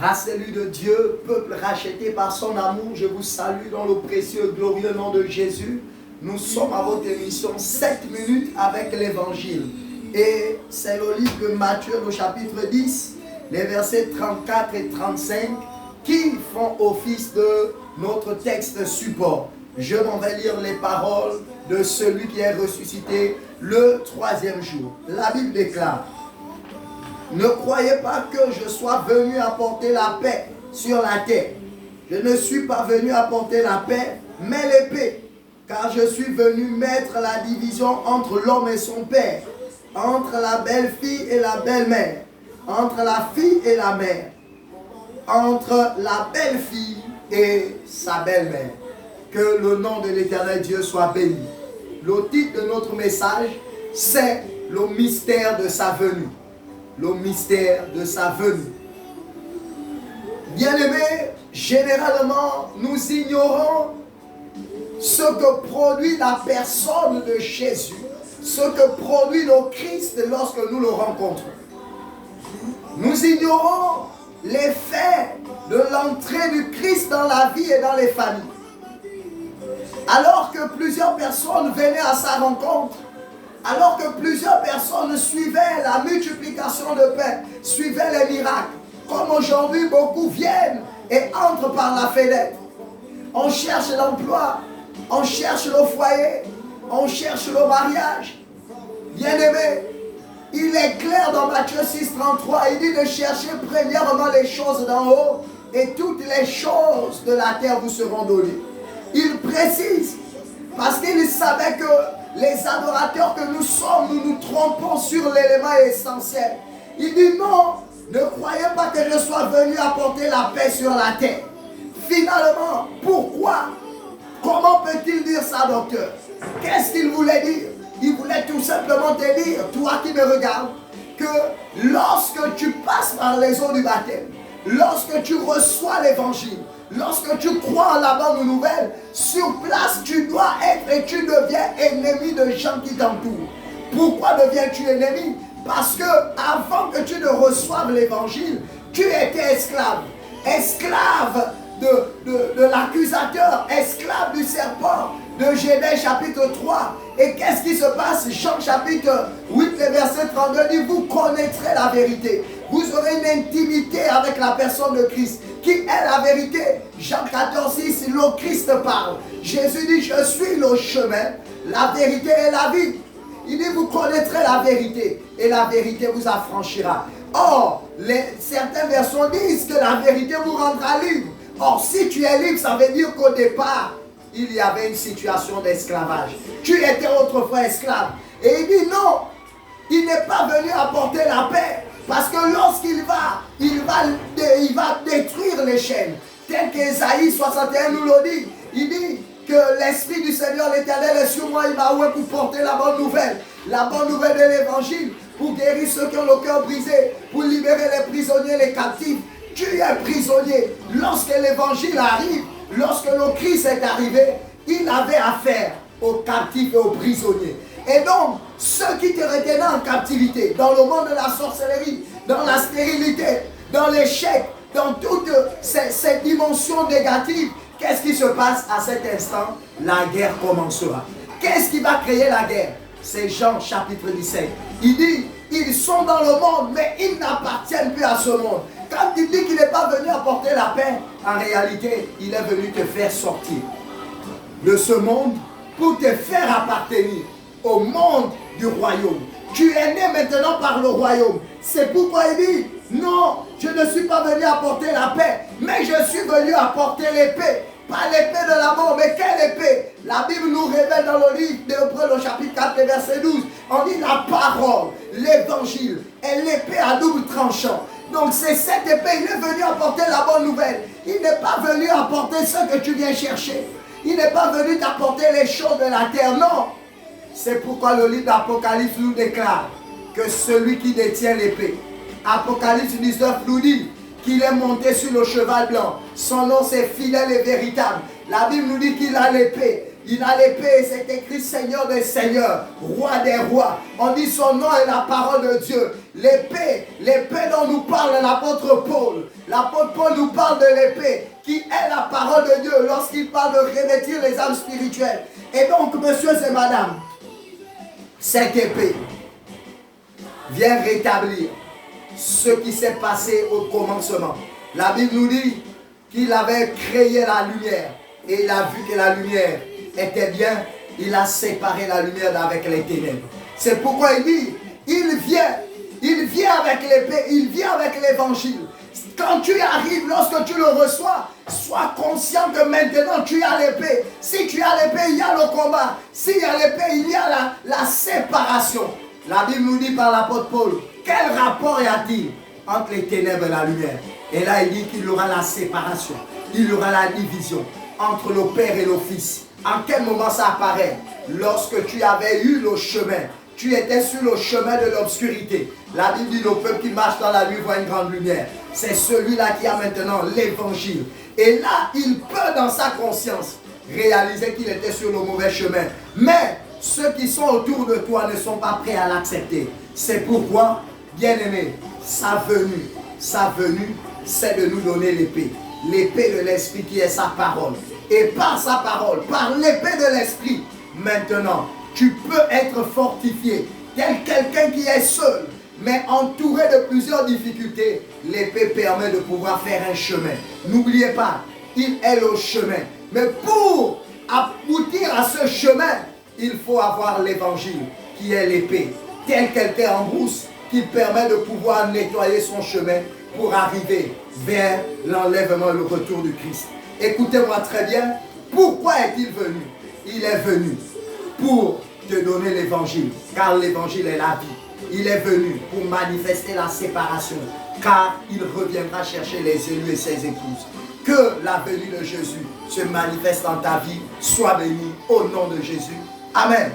Race élue de Dieu, peuple racheté par son amour, je vous salue dans le précieux et glorieux nom de Jésus. Nous sommes à votre émission 7 minutes avec l'évangile. Et c'est le livre de Matthieu, le chapitre 10, les versets 34 et 35, qui font office de notre texte support. Je m'en vais lire les paroles de celui qui est ressuscité le 3e jour. La Bible déclare: ne croyez pas que je sois venu apporter la paix sur la terre. Je ne suis pas venu apporter la paix, mais l'épée. Car je suis venu mettre la division entre l'homme et son père, entre la belle-fille et la belle-mère, entre la fille et la mère, entre la belle-fille et sa belle-mère. Que le nom de l'Éternel Dieu soit béni. Le titre de notre message, c'est le mystère de sa venue. Le mystère de sa venue. Bien-aimés, généralement, nous ignorons ce que produit la personne de Jésus, ce que produit le Christ lorsque nous le rencontrons. Nous ignorons l'effet de l'entrée du Christ dans la vie et dans les familles. Alors que plusieurs personnes venaient à sa rencontre, alors que plusieurs personnes suivaient la multiplication de pain, suivaient les miracles, comme aujourd'hui beaucoup viennent et entrent par la fenêtre. On cherche l'emploi, on cherche le foyer, on cherche le mariage. Bien-aimé, il est clair dans Matthieu 6, 33, il dit de chercher premièrement les choses d'en haut et toutes les choses de la terre vous seront données. Il précise, parce qu'il savait que les adorateurs que nous sommes, nous nous trompons sur l'élément essentiel. Il dit non, ne croyez pas que je sois venu apporter la paix sur la terre. Finalement, pourquoi? Comment peut-il dire ça, docteur? Qu'est-ce qu'il voulait dire? Il voulait tout simplement te dire, toi qui me regardes, que lorsque tu passes par les eaux du baptême, lorsque tu reçois l'évangile, lorsque tu crois en la bonne nouvelle, sur place tu dois être et tu deviens ennemi de gens qui t'entourent. Pourquoi deviens-tu ennemi? Parce que avant que tu ne reçoives l'évangile, tu étais esclave. Esclave de l'accusateur, esclave du serpent, de Genèse chapitre 3. Et qu'est-ce qui se passe? Jean chapitre 8, verset 32 dit: vous connaîtrez la vérité. Vous aurez une intimité avec la personne de Christ. Qui est la vérité? Jean 14, 6, le Christ parle. Jésus dit: je suis le chemin, la vérité et la vie. Il dit: vous connaîtrez la vérité et la vérité vous affranchira. Or, certaines versions disent que la vérité vous rendra libre. Or, si tu es libre, ça veut dire qu'au départ, il y avait une situation d'esclavage. Tu étais autrefois esclave. Et il dit non, il n'est pas venu apporter la paix. Parce que lorsqu'il va, il va détruire les chaînes. Tel qu'Ésaïe 61 nous le dit. Il dit que l'Esprit du Seigneur l'Éternel est sur moi. Il m'a oué pour porter la bonne nouvelle. La bonne nouvelle de l'Évangile. Pour guérir ceux qui ont le cœur brisé. Pour libérer les prisonniers, les captifs. Tu es prisonnier. Lorsque l'Évangile arrive, lorsque le Christ est arrivé, il avait affaire aux captifs et aux prisonniers. Et donc, ceux qui te retenaient en captivité, dans le monde de la sorcellerie, dans la stérilité, dans l'échec, dans toutes ces dimensions négatives, qu'est-ce qui se passe à cet instant? La guerre commencera. Qu'est-ce qui va créer la guerre? C'est Jean chapitre 17. Il dit, ils sont dans le monde, mais ils n'appartiennent plus à ce monde. Quand il dit qu'il n'est pas venu apporter la paix, en réalité, il est venu te faire sortir de ce monde pour te faire appartenir au monde du royaume. Tu es né maintenant par le royaume. C'est pourquoi il dit, non, je ne suis pas venu apporter la paix, mais je suis venu apporter l'épée. Pas l'épée de la mort, mais quelle épée? La Bible nous révèle dans le livre d'Hébreux, le chapitre 4, verset 12. On dit la parole, l'évangile, est l'épée à double tranchant. Donc c'est cette épée, il est venu apporter la bonne nouvelle. Il n'est pas venu apporter ce que tu viens chercher. Il n'est pas venu t'apporter les choses de la terre, non. C'est pourquoi le livre d'Apocalypse nous déclare que celui qui détient l'épée, Apocalypse 19 nous dit qu'il est monté sur le cheval blanc. Son nom c'est fidèle et véritable. La Bible nous dit qu'il a l'épée. Il a l'épée, c'est écrit Seigneur des seigneurs, Roi des rois. On dit son nom est la parole de Dieu. L'épée dont nous parle l'apôtre Paul. L'apôtre Paul nous parle de l'épée qui est la parole de Dieu lorsqu'il parle de revêtir les âmes spirituelles. Et donc, messieurs et madame, cette épée vient rétablir ce qui s'est passé au commencement. La Bible nous dit qu'il avait créé la lumière et il a vu que la lumière était bien, il a séparé la lumière d'avec les ténèbres. C'est pourquoi il dit, il vient avec l'épée, il vient avec l'évangile. Quand tu arrives, lorsque tu le reçois, sois conscient que maintenant tu as l'épée. Si tu as l'épée, il y a le combat. S'il y a l'épée, il y a la séparation. La Bible nous dit par l'apôtre Paul, quel rapport y a-t-il entre les ténèbres et la lumière? Et là, il dit qu'il y aura la séparation, il y aura la division entre le Père et le Fils. En quel moment ça apparaît? Lorsque tu avais eu le chemin, tu étais sur le chemin de l'obscurité. La Bible dit, le peuple qui marche dans la nuit voit une grande lumière. C'est celui-là qui a maintenant l'évangile. Et là, il peut dans sa conscience réaliser qu'il était sur le mauvais chemin. Mais ceux qui sont autour de toi ne sont pas prêts à l'accepter. C'est pourquoi, bien-aimé, sa venue, c'est de nous donner l'épée. L'épée de l'Esprit qui est sa parole. Et par sa parole, par l'épée de l'Esprit, maintenant, tu peux être fortifié, tel quelqu'un qui est seul, mais entouré de plusieurs difficultés. L'épée permet de pouvoir faire un chemin. N'oubliez pas, il est le chemin. Mais pour aboutir à ce chemin, il faut avoir l'évangile, qui est l'épée. Tel quelqu'un en brousse, qui permet de pouvoir nettoyer son chemin pour arriver vers l'enlèvement, le retour du Christ. Écoutez-moi très bien, pourquoi est-il venu? Il est venu pour te donner l'évangile, car l'évangile est la vie. Il est venu pour manifester la séparation, car il reviendra chercher les élus et ses épouses. Que la venue de Jésus se manifeste dans ta vie. Sois béni au nom de Jésus. Amen.